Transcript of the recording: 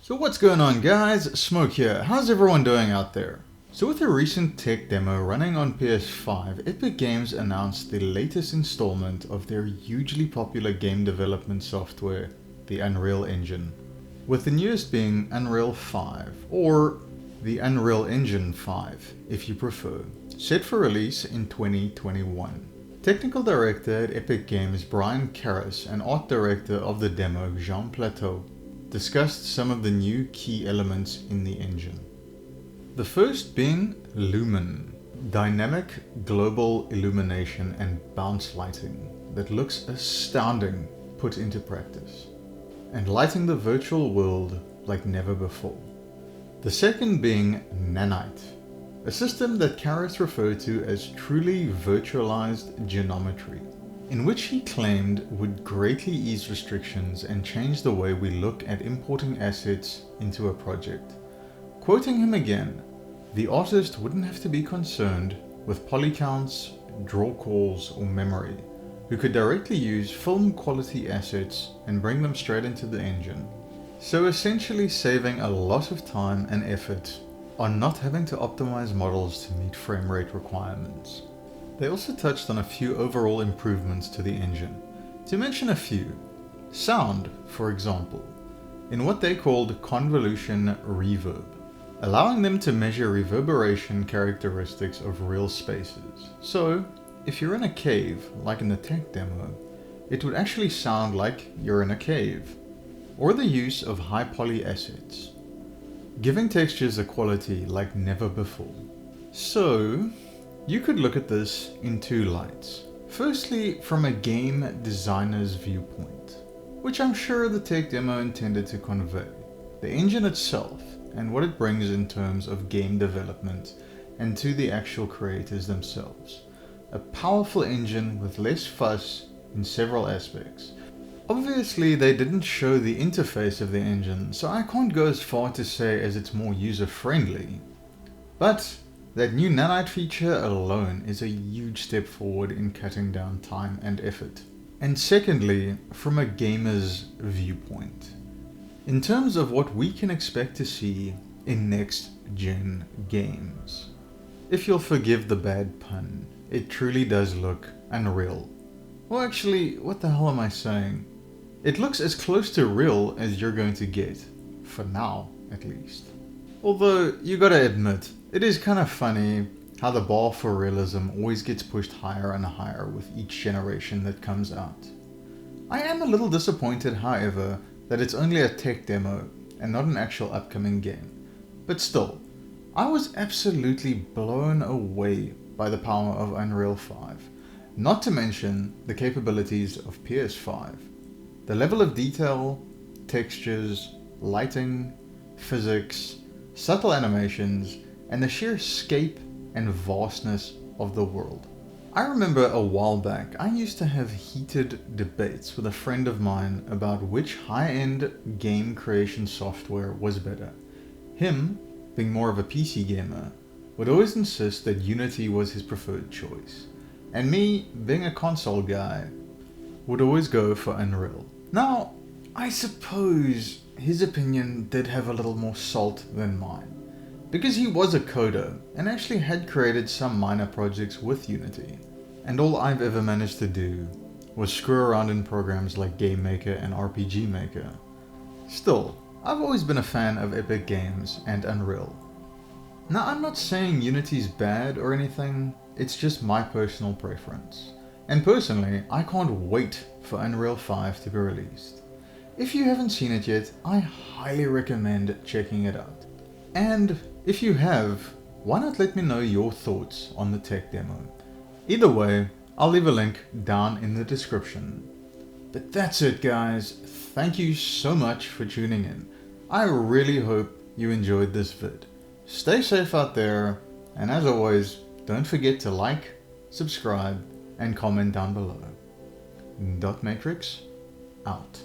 So what's going on guys, Smoke here, how's everyone doing out there? So with a recent tech demo running on PS5, Epic Games announced the latest installment of their hugely popular game development software, the Unreal Engine. With the newest being Unreal 5, or the Unreal Engine 5 if you prefer, set for release in 2021. Technical director at Epic Games Brian Karras and art director of the demo Jean Plateau discussed some of the new key elements in the engine. The first being Lumen, dynamic global illumination and bounce lighting that looks astounding put into practice, and lighting the virtual world like never before. The second being Nanite, a system that Karras referred to as truly virtualized geometry, in which he claimed would greatly ease restrictions and change the way we look at importing assets into a project. Quoting him again, the artist wouldn't have to be concerned with poly counts, draw calls, or memory, who could directly use film quality assets and bring them straight into the engine. So essentially saving a lot of time and effort on not having to optimize models to meet frame rate requirements. They also touched on a few overall improvements to the engine. To mention a few, sound, for example, in what they called convolution reverb, allowing them to measure reverberation characteristics of real spaces. So, if you're in a cave, like in the tech demo, it would actually sound like you're in a cave. Or the use of high poly assets, giving textures a quality like never before. So, you could look at this in two lights. Firstly, from a game designer's viewpoint, which I'm sure the tech demo intended to convey. The engine itself and what it brings in terms of game development and to the actual creators themselves. A powerful engine with less fuss in several aspects. Obviously, they didn't show the interface of the engine, so I can't go as far to say as it's more user-friendly. But that new nanite feature alone is a huge step forward in cutting down time and effort. And secondly, from a gamer's viewpoint, in terms of what we can expect to see in next-gen games. If you'll forgive the bad pun, it truly does look unreal. Well, actually, what the hell am I saying? It looks as close to real as you're going to get, for now at least. Although, you gotta admit, it is kind of funny how the bar for realism always gets pushed higher and higher with each generation that comes out. I am a little disappointed, however, that it's only a tech demo and not an actual upcoming game. But still, I was absolutely blown away by the power of Unreal 5, not to mention the capabilities of PS5. The level of detail, textures, lighting, physics, subtle animations, and the sheer scape and vastness of the world. I remember a while back I used to have heated debates with a friend of mine about which high-end game creation software was better. Him, being more of a PC gamer, would always insist that Unity was his preferred choice, and me, being a console guy, would always go for Unreal. Now, I suppose his opinion did have a little more salt than mine, because he was a coder and actually had created some minor projects with Unity, and all I've ever managed to do was screw around in programs like Game Maker and RPG Maker. Still, I've always been a fan of Epic Games and Unreal. Now, I'm not saying Unity's bad or anything, it's just my personal preference. And personally, I can't wait for Unreal 5 to be released. If you haven't seen it yet, I highly recommend checking it out. And if you have, why not let me know your thoughts on the tech demo? Either way, I'll leave a link down in the description. But that's it guys, thank you so much for tuning in. I really hope you enjoyed this vid. Stay safe out there, and as always, don't forget to like, subscribe, and comment down below. Dot Matrix, out.